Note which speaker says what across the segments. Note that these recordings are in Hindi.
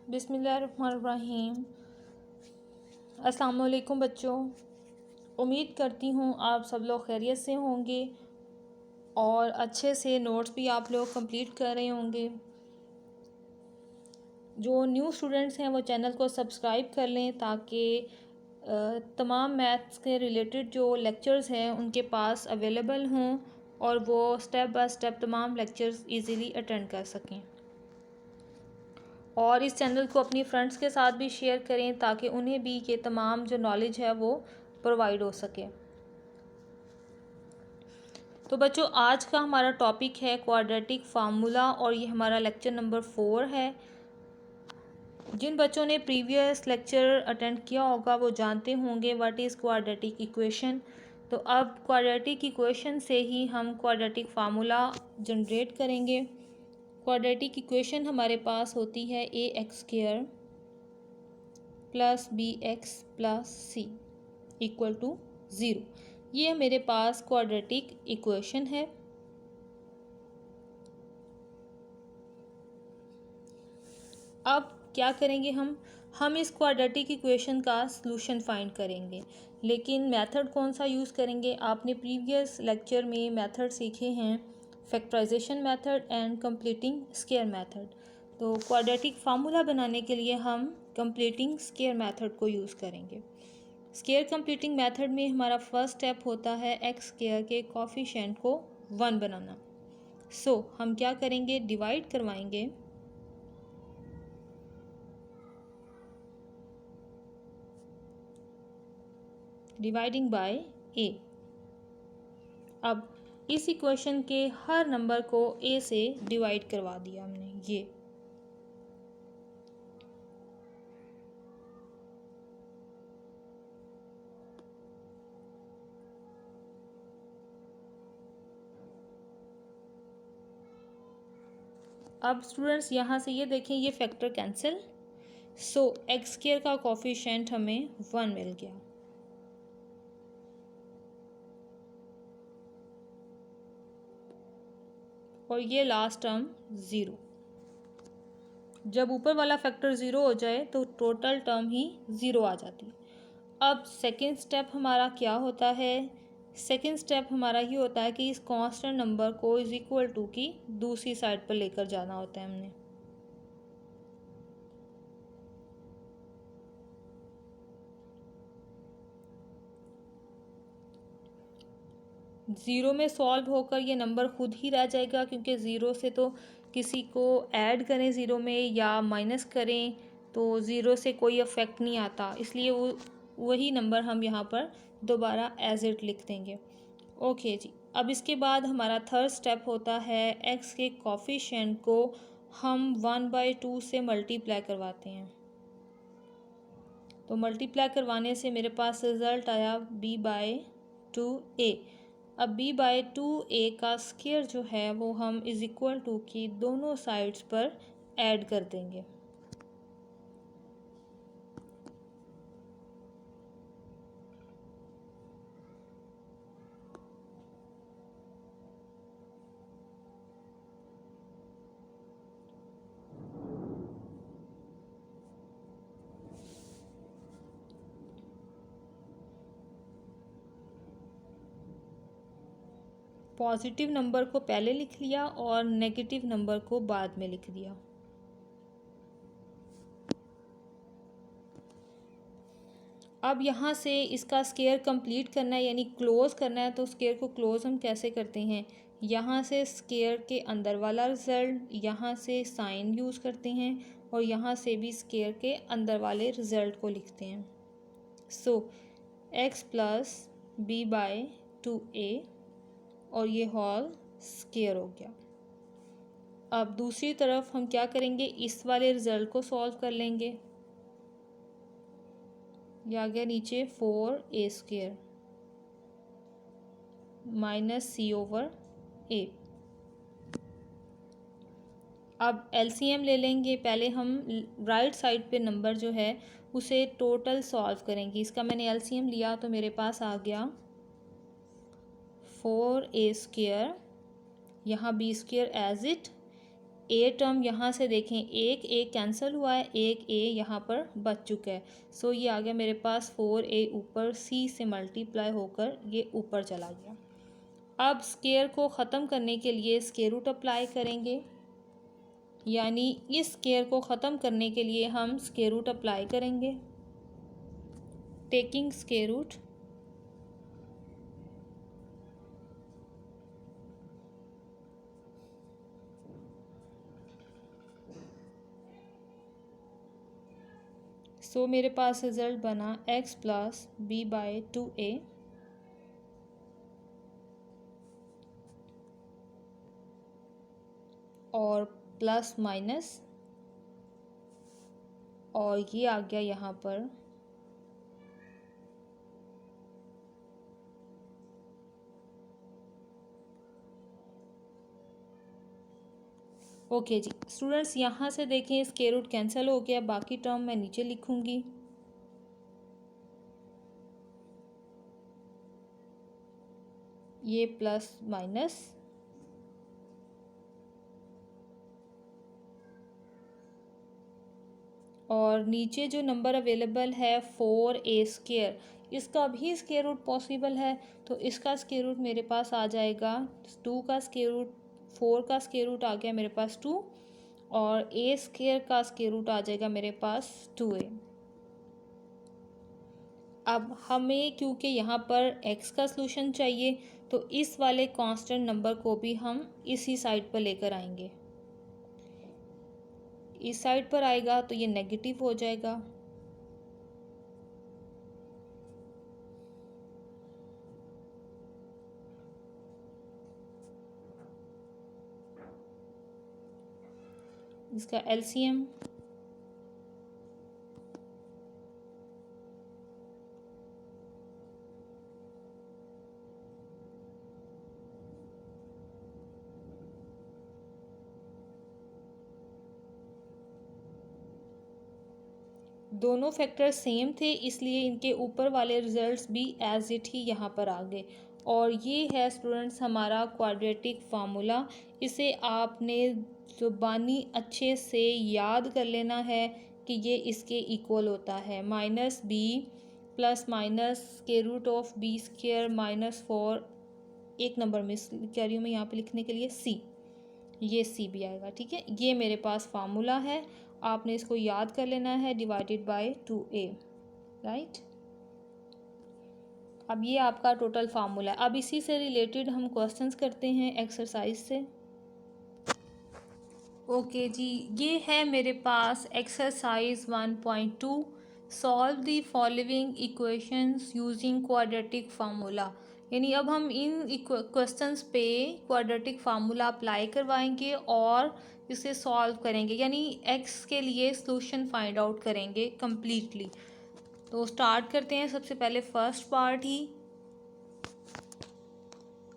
Speaker 1: बिस्मिल्लाहिर्रहमानिर्रहीम। अस्सलाम वालेकुम बच्चों, उम्मीद करती हूँ आप सब लोग खैरियत से होंगे और अच्छे से नोट्स भी आप लोग कंप्लीट कर रहे होंगे। जो न्यू स्टूडेंट्स हैं वो चैनल को सब्सक्राइब कर लें ताकि तमाम मैथ्स के रिलेटेड जो लेक्चर्स हैं उनके पास अवेलेबल हों और वो स्टेप बाय स्टेप तमाम लेक्चर्स इजीली अटेंड कर सकें। और इस चैनल को अपनी फ्रेंड्स के साथ भी शेयर करें ताकि उन्हें भी ये तमाम जो नॉलेज है वो प्रोवाइड हो सके। तो बच्चों, आज का हमारा टॉपिक है क्वाड्रेटिक फार्मूला और ये हमारा लेक्चर नंबर 4 है। जिन बच्चों ने प्रीवियस लेक्चर अटेंड किया होगा वो जानते होंगे व्हाट इज़ क्वाड्रेटिक इक्वेशन। तो अब क्वाड्रेटिक इक्वेशन से ही हम क्वाड्रेटिक फार्मूला जनरेट करेंगे। क्वाड्रेटिक इक्वेशन हमारे पास होती है ax² plus bx plus c equal to 0। ये मेरे पास क्वाड्रेटिक इक्वेशन है। अब क्या करेंगे हम इस क्वाड्रेटिक इक्वेशन का सलूशन फाइंड करेंगे, लेकिन मेथड कौन सा यूज़ करेंगे। आपने प्रीवियस लेक्चर में मेथड सीखे हैं, factorization method and completing square method. तो क्वाड्रेटिक फार्मूला बनाने के लिए हम कंप्लीटिंग स्क्वायर मेथड को यूज़ करेंगे। स्क्वायर कंप्लीटिंग मेथड में हमारा फर्स्ट स्टेप होता है x² के कोफिशिएंट को 1 बनाना। हम क्या करेंगे, डिवाइड करवाएंगे डिवाइडिंग बाय a। अब इस इक्वेशन के हर नंबर को a से डिवाइड करवा दिया हमने। ये अब स्टूडेंट्स यहाँ से ये देखें, ये फैक्टर कैंसिल। x² का कोफिशिएंट हमें 1 मिल गया। और ये लास्ट टर्म 0। जब ऊपर वाला फैक्टर 0 हो जाए तो टोटल टर्म ही 0 आ जाती है। अब सेकेंड स्टेप हमारा क्या होता है। सेकेंड स्टेप हमारा ये होता है कि इस कांस्टेंट नंबर को इज इक्वल टू की दूसरी साइड पर लेकर जाना होता है हमने। ज़ीरो में सॉल्व होकर ये नंबर खुद ही रह जाएगा, क्योंकि ज़ीरो से तो किसी को ऐड करें ज़ीरो में या माइनस करें तो ज़ीरो से कोई अफेक्ट नहीं आता, इसलिए वही नंबर हम यहाँ पर दोबारा एज इट लिख देंगे। ओके जी। अब इसके बाद हमारा थर्ड स्टेप होता है एक्स के कोफिशिएंट को हम 1/2 से मल्टीप्लाई करवाते हैं। तो मल्टीप्लाई करवाने से मेरे पास रिज़ल्ट आया b/2a। अब b/2a का स्क्वायर जो है वो हम इज इक्वल टू की दोनों साइड्स पर ऐड कर देंगे। पॉजिटिव नंबर को पहले लिख लिया और नेगेटिव नंबर को बाद में लिख दिया। अब यहाँ से इसका स्क्वायर कंप्लीट करना है, यानी क्लोज करना है। तो स्क्वायर को क्लोज हम कैसे करते हैं, यहाँ से स्क्वायर के अंदर वाला रिजल्ट, यहाँ से साइन यूज़ करते हैं और यहाँ से भी स्क्वायर के अंदर वाले रिजल्ट को लिखते हैं। x प्लस b/2a और ये होल स्क्वायर हो गया। अब दूसरी तरफ हम क्या करेंगे, इस वाले रिजल्ट को सॉल्व कर लेंगे। ये आ गया नीचे 4a² माइनस c/a। अब एलसीएम ले लेंगे। पहले हम राइट साइड पे नंबर जो है उसे टोटल सॉल्व करेंगे। इसका मैंने एलसीएम लिया तो मेरे पास आ गया 4a², यहाँ b² as it, a term यहाँ से देखें, एक ए कैंसिल हुआ है, एक ए यहाँ पर बच चुका है। सो ये आ गया मेरे पास 4a ऊपर c से मल्टीप्लाई होकर ये ऊपर चला गया। अब स्केयर को ख़त्म करने के लिए स्केयर रूट अप्लाई करेंगे, यानी इस स्केयर को ख़त्म करने के लिए हम स्केयर रूट अप्लाई करेंगे। टेकिंग स्केयर रूट, सो मेरे पास रिज़ल्ट बना x plus B by 2a और प्लस माइनस, और ये आ गया यहाँ पर ओके जी। स्टूडेंट्स यहाँ से देखें स्क्वायर रूट कैंसिल हो गया, बाकी टर्म मैं नीचे लिखूँगी। ये प्लस माइनस और नीचे जो नंबर अवेलेबल है 4a², इसका भी स्क्वायर रूट पॉसिबल है, तो इसका स्क्वायर रूट मेरे पास आ जाएगा 2 का स्क्वायर रूट, 4 का स्क्वायर रूट आ गया मेरे पास 2 और a² का स्क्वायर रूट आ जाएगा मेरे पास 2a। अब हमें क्योंकि यहाँ पर x का सलूशन चाहिए, तो इस वाले कांस्टेंट नंबर को भी हम इसी साइड पर लेकर आएंगे। इस साइड पर आएगा तो ये नेगेटिव हो जाएगा, इसका एलसीएम दोनों फैक्टर सेम थे, इसलिए इनके ऊपर वाले रिजल्ट्स भी एज इट ही यहाँ पर आ गए। और ये है स्टूडेंट्स हमारा क्वाड्रेटिक फार्मूला। इसे आपने ज़ुबानी अच्छे से याद कर लेना है कि ये इसके इक्वल होता है -b plus minus square root of b² -4, एक नंबर मिस कह रही हूँ मैं यहाँ पे लिखने के लिए c, ये c भी आएगा। ठीक है, ये मेरे पास फार्मूला है, आपने इसको याद कर लेना है, डिवाइडेड बाय 2a, राइट। अब ये आपका टोटल फार्मूला है। अब इसी से रिलेटेड हम क्वेश्चंस करते हैं एक्सरसाइज से। ओके जी, ये है मेरे पास exercise 1.2, solve the following equations using quadratic formula. यानी अब हम इन क्वेश्चंस पे क्वाड्रेटिक फार्मूला अप्लाई करवाएंगे और इसे सॉल्व करेंगे, यानी एक्स के लिए सॉल्यूशन फाइंड आउट करेंगे कम्प्लीटली। तो स्टार्ट करते हैं। सबसे पहले फर्स्ट पार्ट ही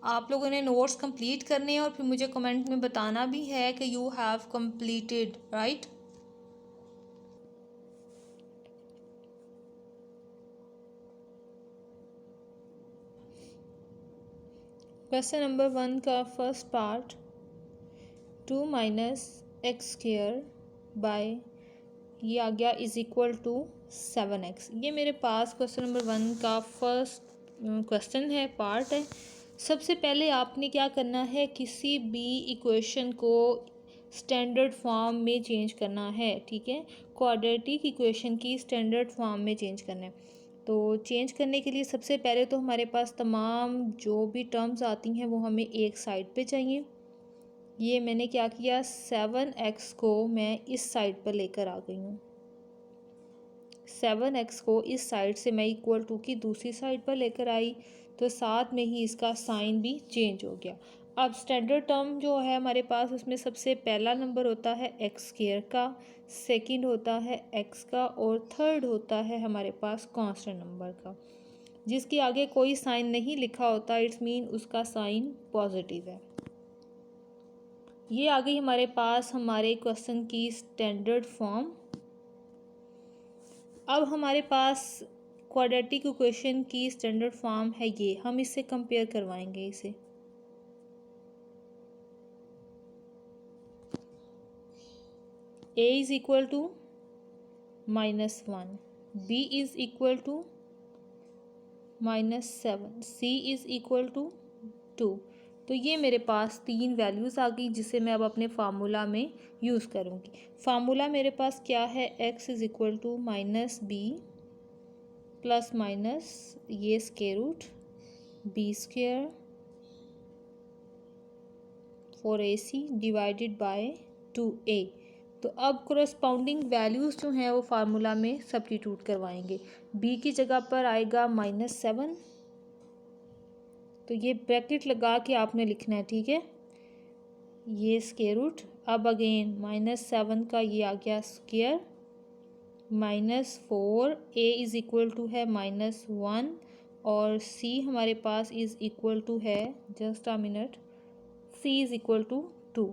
Speaker 1: आप लोगों ने नोट्स कंप्लीट करने हैं और फिर मुझे कमेंट में बताना भी है कि you have completed, right. Question number 1 का फर्स्ट पार्ट, 2 - x² बाय ये आ गया इज इक्वल टू 7x। ये मेरे पास क्वेश्चन नंबर 1 का फर्स्ट क्वेश्चन है, पार्ट है। सबसे पहले आपने क्या करना है, किसी भी इक्वेशन को स्टैंडर्ड फॉर्म में चेंज करना है। ठीक है, क्वाड्रेटिक इक्वेशन की स्टैंडर्ड फॉर्म में चेंज करना है। तो चेंज करने के लिए सबसे पहले तो हमारे पास तमाम जो भी टर्म्स आती हैं वो हमें एक साइड पे चाहिए। ये मैंने क्या किया, 7x को मैं इस साइड पर लेकर आ गई हूँ। 7x को इस साइड से मैं इक्वल टू की दूसरी साइड पर लेकर आई, तो साथ में ही इसका साइन भी चेंज हो गया। अब स्टैंडर्ड टर्म जो है हमारे पास, उसमें सबसे पहला नंबर होता है x² का, सेकंड होता है x का और थर्ड होता है हमारे पास कांस्टेंट नंबर का। जिसके आगे कोई साइन नहीं लिखा होता, इट्स मीन उसका साइन पॉजिटिव है। ये आ गई हमारे पास हमारे क्वेश्चन की स्टैंडर्ड फॉर्म। अब हमारे पास क्वाड्रेटिक इक्वेशन की स्टैंडर्ड फॉर्म है ये, हम इससे कंपेयर करवाएंगे इसे। a is equal to -1, b is equal to -7, c is equal to 2। तो ये मेरे पास 3 वैल्यूज़ आ गई जिसे मैं अब अपने फार्मूला में यूज़ करूँगी। फार्मूला मेरे पास क्या है, x is equal to -b plus minus ये square root b square 4ac divided by 2a। तो अब कोरस्पॉन्डिंग वैल्यूज़ जो हैं वो फार्मूला में सब्स्टिट्यूट करवाएंगे। b की जगह पर आएगा -7, तो ये ब्रैकेट लगा के आपने लिखना है, ठीक है। ये स्क्वायर रूट, अब अगेन -7 का ये आ गया square -4, a is equal to है -1 और c हमारे पास इज़ इक्वल टू है, just a minute, c is equal to 2।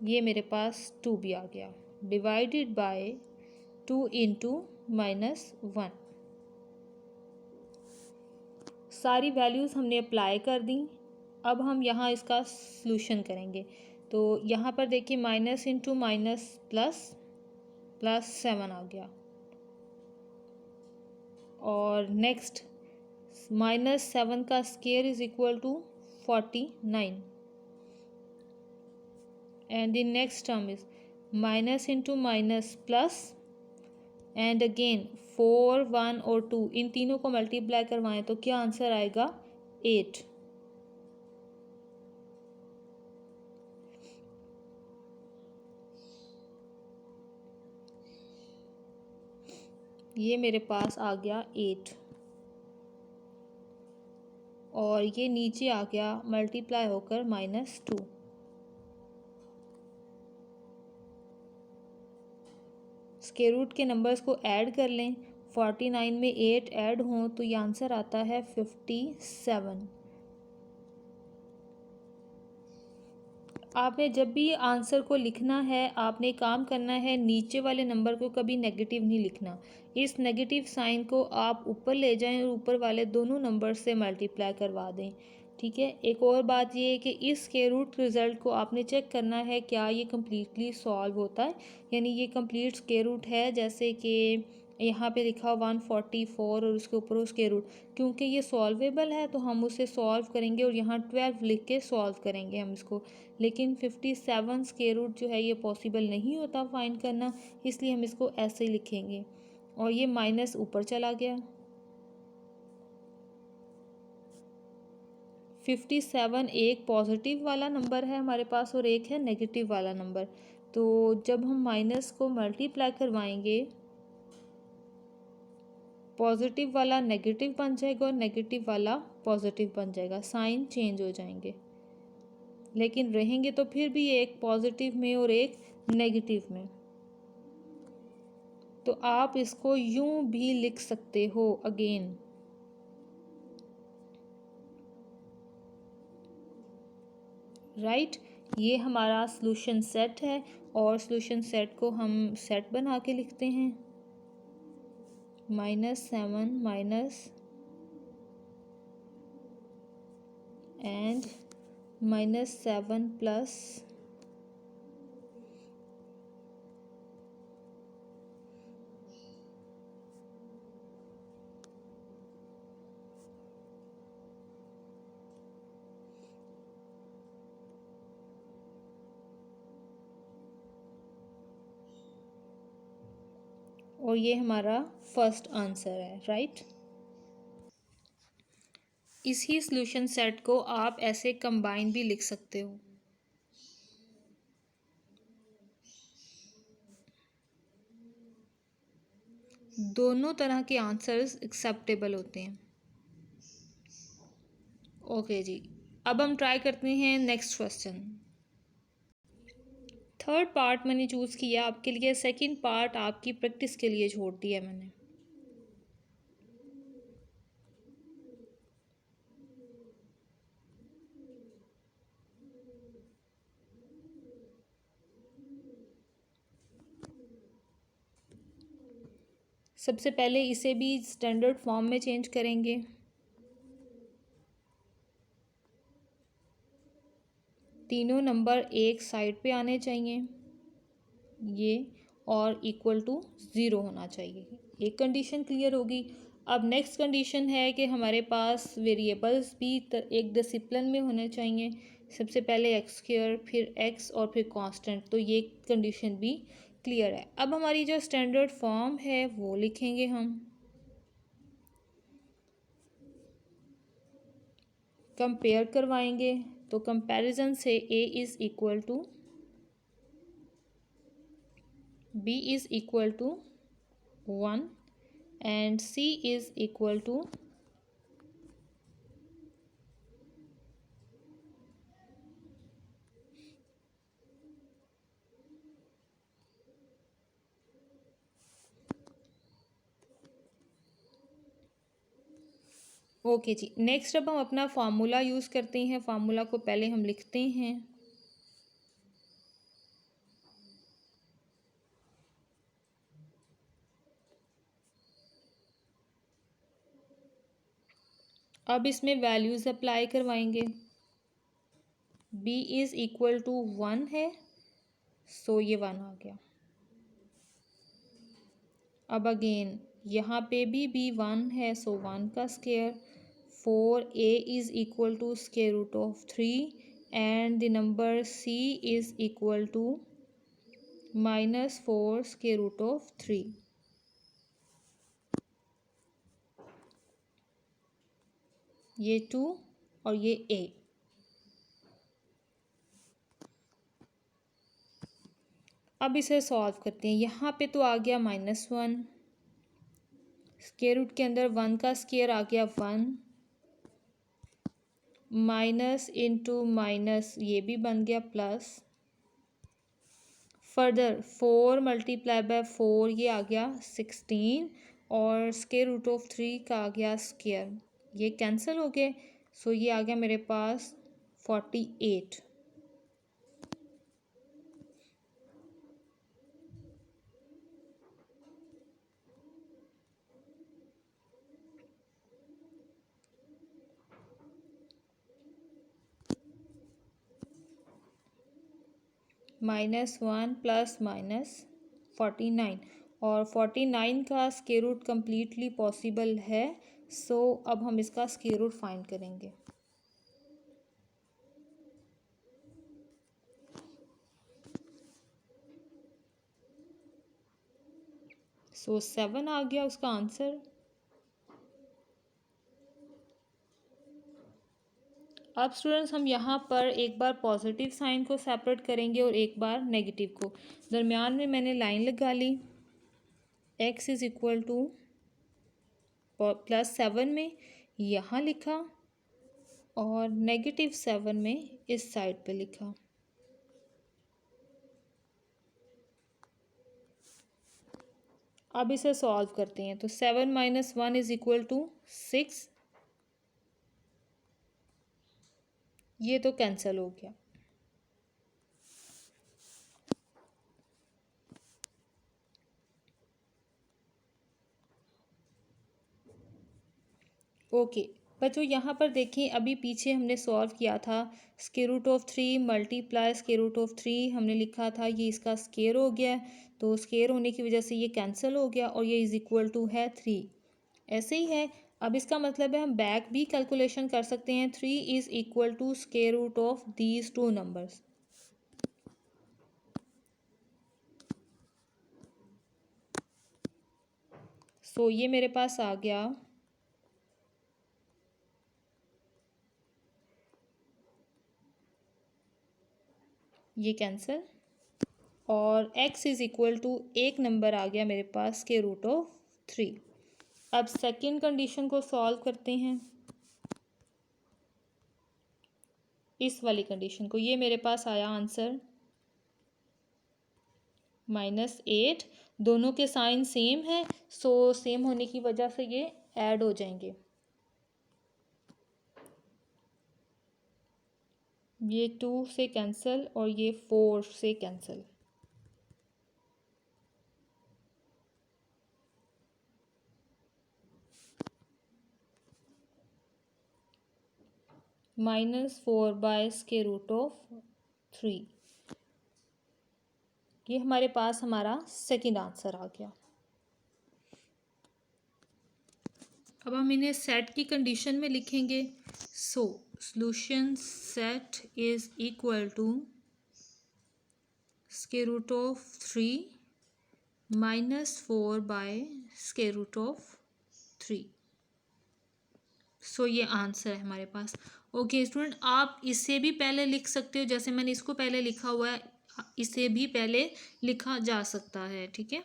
Speaker 1: ये मेरे पास 2 भी आ गया, डिवाइडेड बाय 2 इंटू -1। सारी वैल्यूज़ हमने अप्लाई कर दी। अब हम यहाँ इसका सॉल्यूशन करेंगे। तो यहाँ पर देखिए माइनस इंटू माइनस प्लस 7 आ गया, और नेक्स्ट -7 का square is equal to 49, and the next term is minus into minus plus, and again 4, 1 और 2 इन तीनों को मल्टीप्लाई करवाएं तो क्या आंसर आएगा, 8। ये मेरे पास आ गया 8, और ये नीचे आ गया मल्टीप्लाई होकर -2। स्क्वायर रूट के नंबर्स को ऐड कर लें, 49 में 8 ऐड हों तो ये आंसर आता है 57। आपने जब भी आंसर को लिखना है, आपने काम करना है, नीचे वाले नंबर को कभी नेगेटिव नहीं लिखना। इस नेगेटिव साइन को आप ऊपर ले जाएं और ऊपर वाले दोनों नंबर से मल्टीप्लाई करवा दें, ठीक है। एक और बात ये है कि इस स्क्वायर रूट रिज़ल्ट को आपने चेक करना है क्या ये कम्प्लीटली सॉल्व होता है, यानी ये कंप्लीट स्क्वायर रूट है, जैसे कि यहाँ पे लिखा 144 और उसके ऊपर स्क्वायर रूट, क्योंकि ये सॉल्वेबल है तो हम उसे सॉल्व करेंगे और यहाँ 12 लिख के सॉल्व करेंगे हम इसको। लेकिन 57 स्क्वायर रूट जो है ये पॉसिबल नहीं होता फाइंड करना, इसलिए हम इसको ऐसे ही लिखेंगे। और ये माइनस ऊपर चला गया, 57 एक पॉजिटिव वाला नंबर है हमारे पास और एक है नेगेटिव वाला नंबर। तो जब हम माइनस को मल्टीप्लाई करवाएंगे, पॉजिटिव वाला नेगेटिव बन जाएगा और नेगेटिव वाला पॉजिटिव बन जाएगा, साइन चेंज हो जाएंगे, लेकिन रहेंगे तो फिर भी एक पॉजिटिव में और एक नेगेटिव में। तो आप इसको यूं भी लिख सकते हो अगेन, राइट। ये हमारा सॉल्यूशन सेट है, और सॉल्यूशन सेट को हम सेट बना के लिखते हैं, -7 माइनस एंड -7 प्लस और ये हमारा फर्स्ट आंसर है, राइट। इसी सॉल्यूशन सेट को आप ऐसे कंबाइन भी लिख सकते हो। दोनों तरह के आंसर्स एक्सेप्टेबल होते हैं। ओके जी, अब हम ट्राई करते हैं नेक्स्ट क्वेश्चन। थर्ड पार्ट मैंने चूज़ किया आपके लिए, सेकंड पार्ट आपकी प्रैक्टिस के लिए छोड़ दिया मैंने। सबसे पहले इसे भी स्टैंडर्ड फॉर्म में चेंज करेंगे। तीनों नंबर एक साइड पे आने चाहिए। ये और इक्वल टू ज़ीरो होना चाहिए। एक कंडीशन क्लियर होगी। अब नेक्स्ट कंडीशन है कि हमारे पास वेरिएबल्स भी एक डिसिप्लिन में होने चाहिए। सबसे पहले एक्स स्क्वायर, फिर एक्स और फिर कांस्टेंट, तो ये कंडीशन भी क्लियर है। अब हमारी जो स्टैंडर्ड फॉर्म है वो लिखेंगे हम। कंपेयर करवाएंगे तो कंपैरिजन से a is equal to b is equal to 1 and c is equal to okay जी। नेक्स्ट अब हम अपना फार्मूला यूज़ करते हैं। फार्मूला को पहले हम लिखते हैं। अब इसमें वैल्यूज़ अप्लाई करवाएंगे। b इज़ इक्वल टू 1 है, सो ये 1 आ गया। अब अगेन यहाँ पे भी b 1 है, सो 1 का square. 4a is equal to square root of 3 and the number c is equal to -4 square root of 3। ये 2 और ये a। अब इसे सॉल्व करते हैं। यहाँ पे तो आ गया -1, स्क्वायर रूट के अंदर 1 का स्क्वायर आ गया 1, माइनस इंटू माइनस ये भी बन गया प्लस। फर्दर 4 मल्टीप्लाई बाय 4 ये आ गया 16 और स्क्वायर रूट ऑफ 3 का आ गया स्क्वायर, ये कैंसिल हो गए। सो ये आ गया मेरे पास 48। -1 प्लस -49 और 49 का स्क्वायर रूट कम्प्लीटली पॉसिबल है। सो अब हम इसका स्क्वायर रूट फाइंड करेंगे। सो 7 आ गया उसका आंसर। अब स्टूडेंट्स हम यहाँ पर एक बार पॉजिटिव साइन को सेपरेट करेंगे और एक बार नेगेटिव को। दरमियान में मैंने लाइन लगा ली। x इज़ इक्वल टू +7 में यहाँ लिखा और -7 में इस साइड पे लिखा। अब इसे सॉल्व करते हैं तो 7 - 1 इज़ इक्वल टू 6, ये तो कैंसिल हो गया। ओके बच्चों, यहाँ पर देखें अभी पीछे हमने सॉल्व किया था। Square root of 3 multiply square root of 3 हमने लिखा था, ये इसका स्क्वायर हो गया। तो स्क्वायर होने की वजह से ये कैंसिल हो गया और ये इज़ इक्वल टू है 3। ऐसे ही है। अब इसका मतलब है हम बैक भी कैलकुलेशन कर सकते हैं। 3 is equal to square root of these two numbers. So ये मेरे पास आ गया ये कैंसिल और x इज़ इक्वल टू एक नंबर आ गया मेरे पास स्क्वायर रूट ऑफ 3। अब सेकंड कंडीशन को सॉल्व करते हैं। इस वाली कंडीशन को, ये मेरे पास आया आंसर -8। दोनों के साइन सेम है, सो सेम होने की वजह से ये ऐड हो जाएंगे। ये 2 से कैंसिल और ये 4 से cancel. -4 by square root of 3। ये हमारे पास हमारा सेकंड आंसर आ गया। अब हम इन्हें सेट की कंडीशन में लिखेंगे। So solution set is equal to square root of 3 minus 4 by square root of 3। So ये आंसर है हमारे पास। ओके स्टूडेंट, आप इसे भी पहले लिख सकते हो, जैसे मैंने इसको पहले लिखा हुआ है, इसे भी पहले लिखा जा सकता है। ठीक है,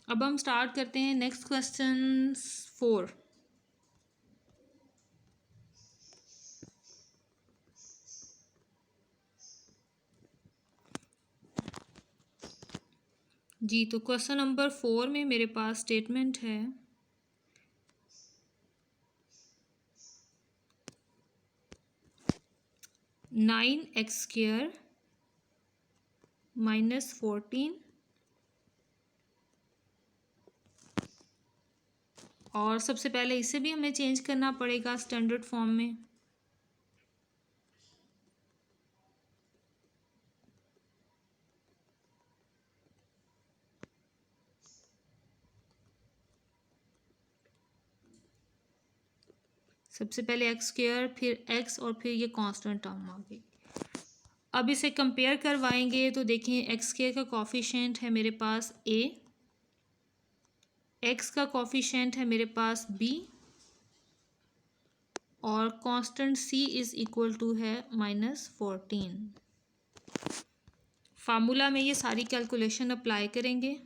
Speaker 1: अब हम स्टार्ट करते हैं नेक्स्ट क्वेश्चन 4। जी, तो क्वेश्चन नंबर 4 में मेरे पास स्टेटमेंट है 9x² माइनस 14 और सबसे पहले इसे भी हमें चेंज करना पड़ेगा स्टैंडर्ड फॉर्म में। सबसे पहले x², फिर x और फिर ये कांस्टेंट टर्म आ गई। अब इसे कंपेयर करवाएंगे तो देखें x² का कॉफिशिएंट है मेरे पास a, x का कॉफिशिएंट है मेरे पास b और constant c is equal to है -14। फार्मूला में ये सारी कैलकुलेशन अप्लाई करेंगे।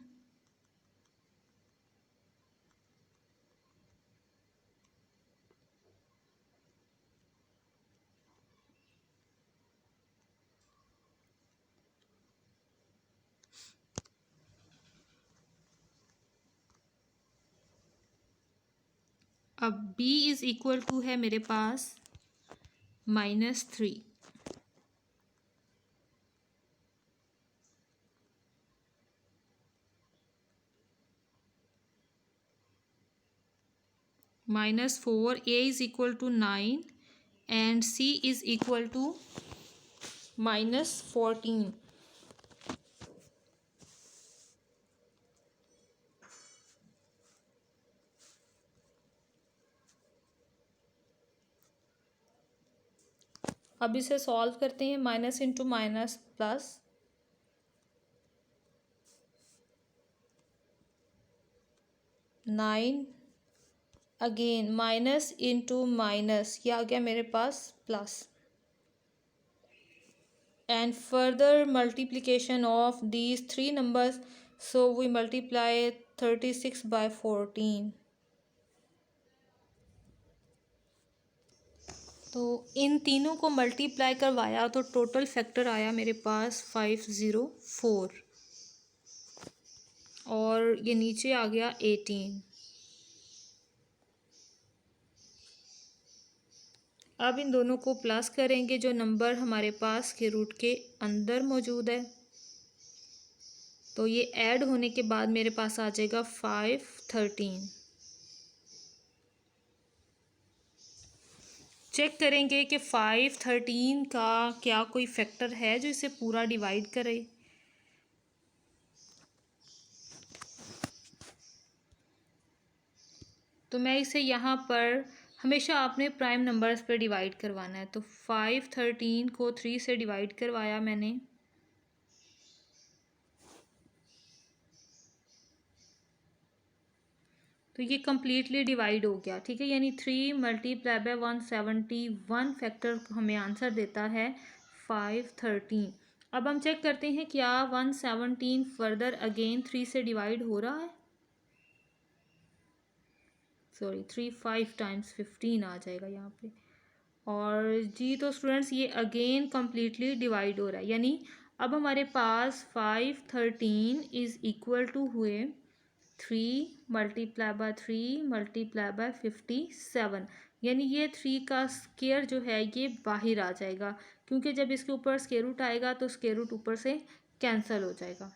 Speaker 1: अब b इज इक्वल टू है मेरे पास -3। -4, a is equal to 9 and c is equal to -14। अब इसे सॉल्व करते हैं, minus into minus plus, nine again minus into minus, ये आ गया मेरे पास plus, and further multiplication of these three numbers, so we multiply 36 by 14। तो इन तीनों को मल्टीप्लाई करवाया तो टोटल फैक्टर आया मेरे पास 504 और ये नीचे आ गया 18। अब इन दोनों को प्लस करेंगे जो नंबर हमारे पास के रूट के अंदर मौजूद है, तो ये ऐड होने के बाद मेरे पास आ जाएगा 513। चेक करेंगे कि 513 का क्या कोई फैक्टर है जो इसे पूरा डिवाइड करे। तो मैं इसे यहाँ पर, हमेशा आपने प्राइम नंबर्स पर डिवाइड करवाना है, तो 513 को 3 से डिवाइड करवाया मैंने, तो ये कम्प्लीटली डिवाइड हो गया। ठीक है, यानी 3 मल्टीप्लाई बाय 171 फैक्टर हमें आंसर देता है 513। अब हम चेक करते हैं क्या 117 फर्दर अगेन 3 से डिवाइड हो रहा है। सॉरी, 3 5 टाइम्स 15 आ जाएगा यहाँ पे। और जी तो स्टूडेंट्स ये अगेन कम्प्लीटली डिवाइड हो रहा है, यानी अब हमारे पास 513 इज़ इक्वल टू हुए 3 मल्टीप्लाई बाय 3 मल्टीप्लाई बाय 57, यानी ये 3 का स्क्वायर जो है ये बाहर आ जाएगा, क्योंकि जब इसके ऊपर स्क्वायर रूट आएगा तो स्क्वायर रूट ऊपर से कैंसिल हो जाएगा।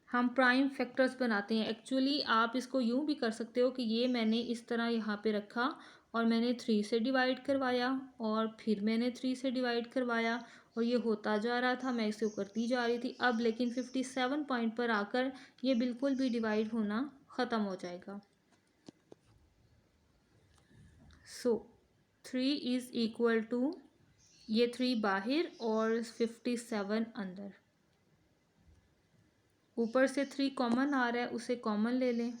Speaker 1: हम प्राइम फैक्टर्स बनाते हैं। एक्चुअली आप इसको यूँ भी कर सकते हो कि ये मैंने इस तरह यहाँ पे रखा और मैंने 3 से डिवाइड करवाया और फिर मैंने 3 से डिवाइड करवाया और ये होता जा रहा था, मैं इसे करती जा रही थी। अब लेकिन 57 पॉइंट पर आकर ये बिल्कुल भी डिवाइड होना ख़त्म हो जाएगा। सो 3 इज़ इक्वल टू, ये 3 बाहर और 57 अंदर। ऊपर से 3 कॉमन आ रहा है, उसे कॉमन ले लें।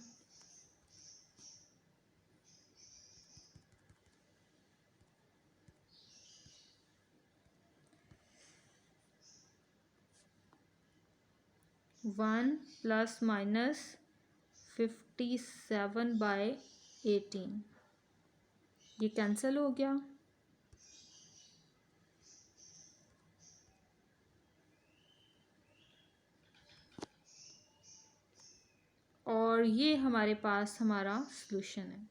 Speaker 1: वन प्लस माइनस 57/18, ये कैंसिल हो गया। और ये हमारे पास हमारा सॉल्यूशन है,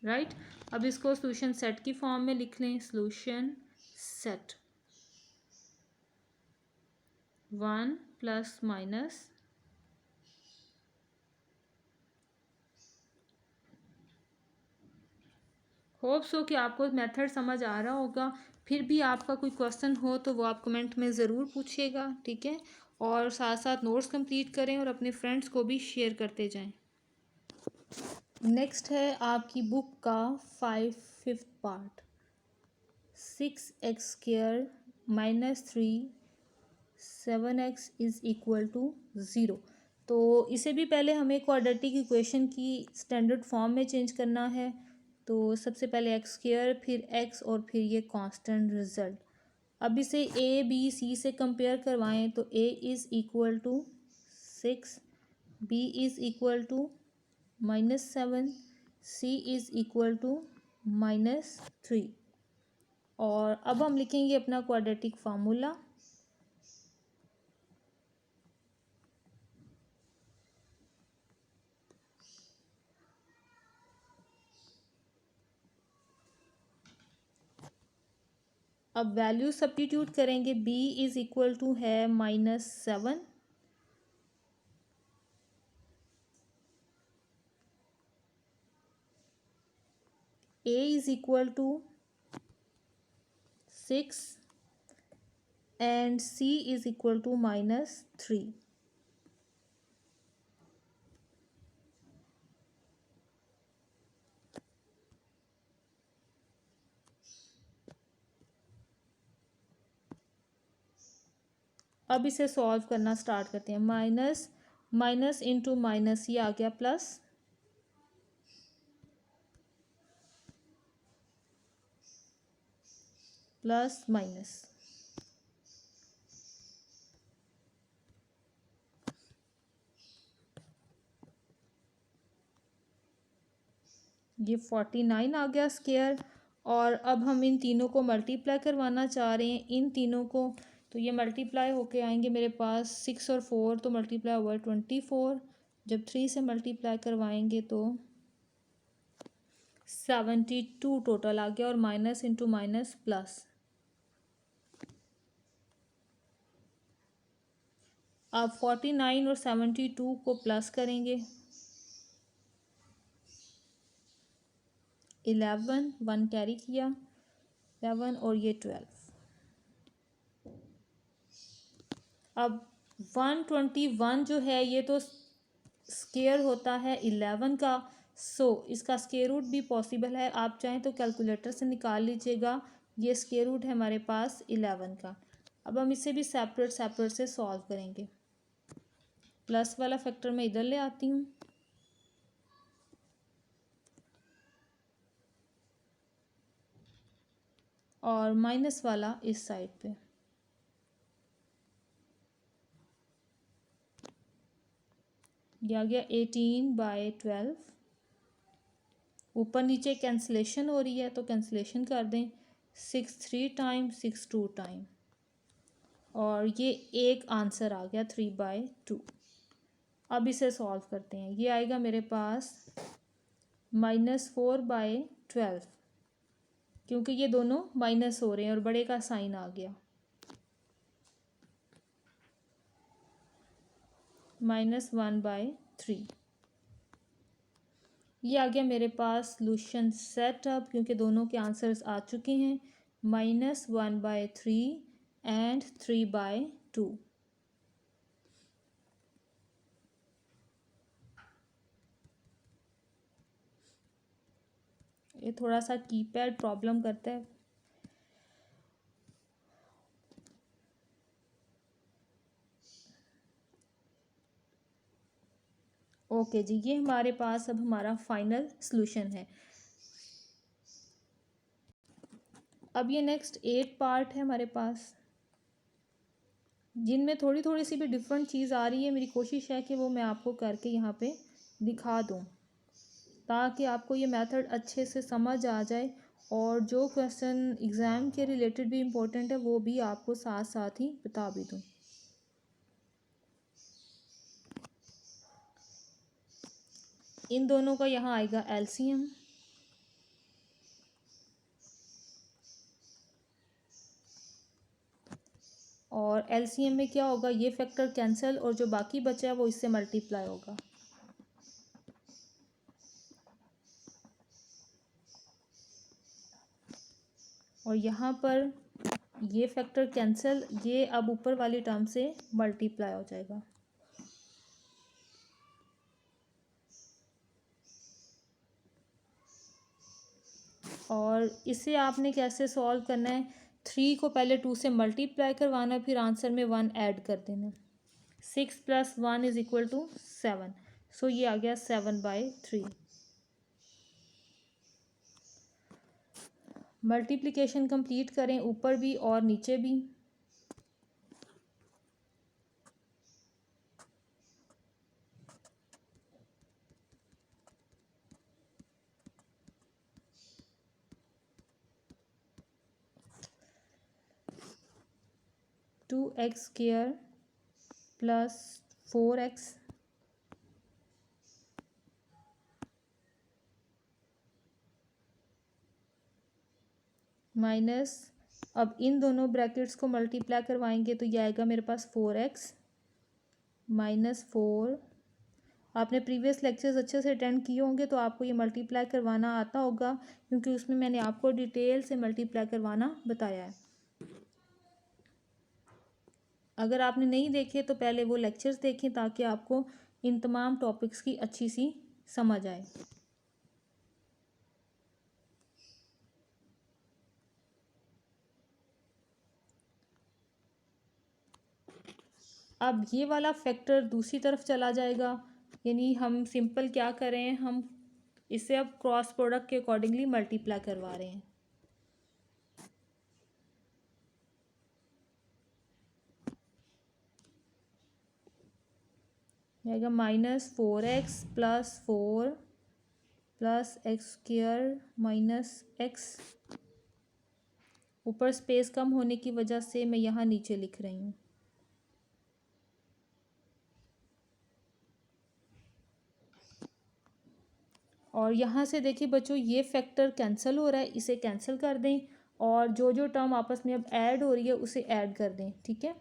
Speaker 1: राइट। अब इसको सॉल्यूशन सेट की फॉर्म में लिख लें। Solution set 1 plus minus hope so कि आपको मेथड समझ आ रहा होगा। फिर भी आपका कोई क्वेश्चन हो तो वो आप कमेंट में ज़रूर पूछिएगा, ठीक है। और साथ साथ नोट्स कंप्लीट करें और अपने फ्रेंड्स को भी शेयर करते जाएं। नेक्स्ट है आपकी बुक का 5th part, 6x² - 3 7x is equal to 0। तो इसे भी पहले हमें क्वाड्रेटिक इक्वेशन की स्टैंडर्ड फॉर्म में चेंज करना है। तो सबसे पहले x², फिर x और फिर ये कांस्टेंट रिजल्ट। अब इसे a b c से कंपेयर करवाएं तो a is equal to 6, b is equal to -7, c is equal to -3। और अब हम लिखेंगे अपना क्वाड्रेटिक फार्मूला। अब वैल्यू सब्स्टिट्यूट करेंगे। b इज़ इक्वल टू है -7, a is equal to 6 and c is equal to -3। अब इसे सॉल्व करना स्टार्ट करते हैं। माइनस माइनस इंटू माइनस, ये आ गया प्लस, प्लस माइनस। ये 49 आ गया स्क्वायर। और अब हम इन तीनों को मल्टीप्लाई करवाना चाह रहे हैं, इन तीनों को। तो ये मल्टीप्लाई होके आएंगे मेरे पास 6 और 4, तो मल्टीप्लाई हुआ 24। जब 3 से मल्टीप्लाई करवाएंगे तो 72 टोटल आ गया। और माइनस इंटू माइनस प्लस। अब 49 और 72 को प्लस करेंगे। 11, 1 कैरी किया, 11 और ये 12। अब 121 जो है ये तो स्क्वायर होता है 11 का। सो इसका स्क्वायर रूट भी पॉसिबल है, आप चाहें तो कैलकुलेटर से निकाल लीजिएगा। ये स्क्वायर रूट है हमारे पास 11 का। अब हम इसे भी सेपरेट सेपरेट से सॉल्व करेंगे। प्लस वाला फैक्टर मैं इधर ले आती हूँ, और माइनस वाला इस साइड पे। ये आ गया 18/12। ऊपर नीचे कैंसिलेशन हो रही है तो कैंसिलेशन कर दें। 6 3 टाइम, 6 2 टाइम, और ये एक आंसर आ गया 3/2। अब इसे सॉल्व करते हैं। ये आएगा मेरे पास -4/12, क्योंकि ये दोनों माइनस हो रहे हैं और बड़े का साइन आ गया। -1/3। ये आ गया मेरे पास सॉल्यूशन सेट अब, क्योंकि दोनों के आंसर्स आ चुके हैं, -1/3 एंड 3/2। ये थोड़ा सा कीपैड प्रॉब्लम करता है। ओके जी, ये हमारे पास अब हमारा फाइनल सॉल्यूशन है। अब ये नेक्स्ट 8 पार्ट है हमारे पास, जिनमें थोड़ी थोड़ी सी भी डिफरेंट चीज़ आ रही है। मेरी कोशिश है कि वो मैं आपको करके यहाँ पे दिखा दूँ, ताकि आपको ये मेथड अच्छे से समझ आ जाए, और जो क्वेश्चन एग्ज़ाम के रिलेटेड भी इम्पोर्टेंट है वो भी आपको साथ साथ ही बता भी दूँ। इन दोनों का यहाँ आएगा एलसीएम, और एलसीएम में क्या होगा, ये फैक्टर कैंसिल और जो बाकी बचा है वो इससे मल्टीप्लाई होगा। और यहाँ पर ये फैक्टर कैंसिल, ये अब ऊपर वाली टर्म से मल्टीप्लाई हो जाएगा। और इसे आपने कैसे सॉल्व करना है, 3 को पहले 2 से मल्टीप्लाई करवाना, फिर आंसर में 1 ऐड कर देना। 6 + 1 = 7। सो ये आ गया 7/3। मल्टीप्लिकेशन कंप्लीट करें, ऊपर भी और नीचे भी। (2x² + 4x) माइनस, अब इन दोनों ब्रैकेट्स को मल्टीप्लाई करवाएंगे तो ये आएगा मेरे पास 4x -4। आपने प्रीवियस लेक्चर्स अच्छे से अटेंड किए होंगे तो आपको ये मल्टीप्लाई करवाना आता होगा, क्योंकि उसमें मैंने आपको डिटेल से मल्टीप्लाई करवाना बताया है। अगर आपने नहीं देखे तो पहले वो लेक्चर्स देखें, ताकि आपको इन तमाम टॉपिक्स की अच्छी सी समझ आए। अब ये वाला फैक्टर दूसरी तरफ चला जाएगा, यानी हम सिंपल क्या करें, हम इसे अब क्रॉस प्रोडक्ट के अकॉर्डिंगली मल्टीप्लाई करवा रहे हैं। आएगा -4x + 4 + x² - x। ऊपर स्पेस कम होने की वजह से मैं यहाँ नीचे लिख रही हूँ। और यहाँ से देखिए बच्चों, ये फैक्टर कैंसिल हो रहा है, इसे कैंसिल कर दें, और जो जो टर्म आपस में अब ऐड हो रही है उसे ऐड कर दें, ठीक है।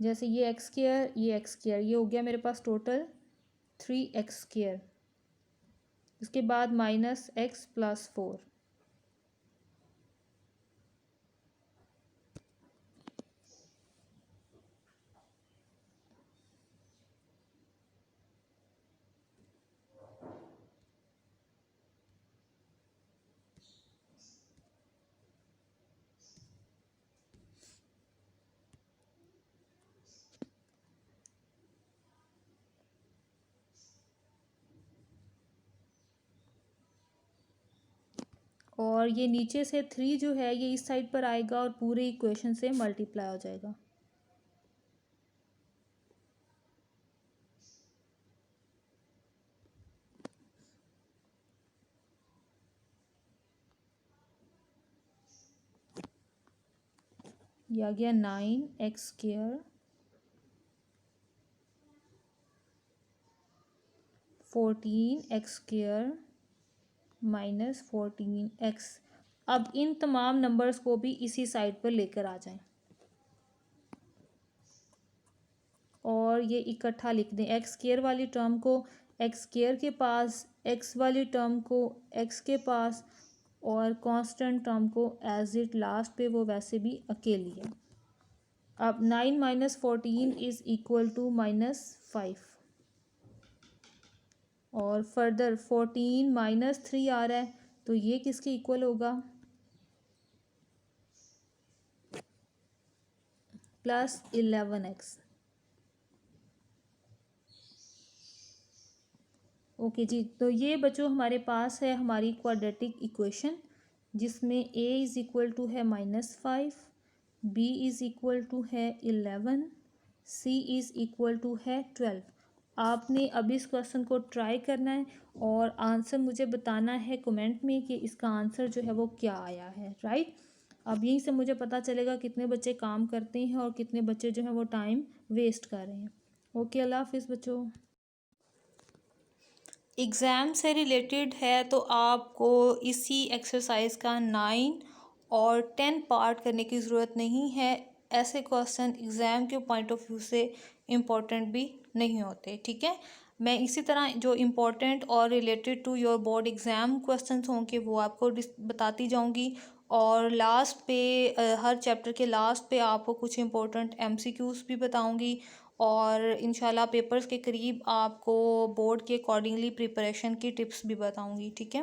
Speaker 1: जैसे ये x², ये x², ये हो गया मेरे पास टोटल 3x²। इसके बाद -x + 4। और ये नीचे से 3 जो है ये इस साइड पर आएगा और पूरे इक्वेशन से मल्टीप्लाई हो जाएगा। ये आ गया 9x² 14x² -14x। अब इन तमाम नंबर्स को भी इसी साइड पर लेकर आ जाएं और ये इकट्ठा लिख दें। x² वाली टर्म को एक्स स्क्वायर के पास एक्स वाली टर्म को एक्स के पास और कांस्टेंट टर्म को एज इट लास्ट पे वो वैसे भी अकेली है। अब 9 माइनस 14 इज़ इक्वल टू -5 और फर्दर 14 -3 आ रहा है तो ये किसके इक्वल होगा, +11x। ओके जी, तो ये बच्चों हमारे पास है हमारी क्वाड्रेटिक इक्वेशन जिसमें a इज़ इक्वल टू है -5, b इज़ इक्वल टू है 11, c इज़ इक्वल टू है 12। आपने अभी इस क्वेश्चन को ट्राई करना है और आंसर मुझे बताना है कमेंट में कि इसका आंसर जो है वो क्या आया है, राइट। अब यहीं से मुझे पता चलेगा कितने बच्चे काम करते हैं और कितने बच्चे जो हैं वो टाइम वेस्ट कर रहे हैं। ओके, अल्लाह हाफिज़ बच्चों। एग्ज़ाम से रिलेटेड है तो आपको इसी एक्सरसाइज का 9 और 10 पार्ट करने की ज़रूरत नहीं है। ऐसे क्वेश्चन एग्ज़ाम के पॉइंट ऑफ व्यू से इम्पोर्टेंट भी नहीं होते, ठीक है। मैं इसी तरह जो इम्पोर्टेंट और related to your board exam questions होंगे वो आपको बताती जाऊंगी और लास्ट पे हर चैप्टर के लास्ट पे आपको कुछ इम्पोर्टेंट एमसीक्यूज़ भी बताऊंगी और इंशाल्लाह पेपर्स के करीब आपको बोर्ड के अकॉर्डिंगली प्रिपरेशन की टिप्स भी बताऊंगी, ठीक है।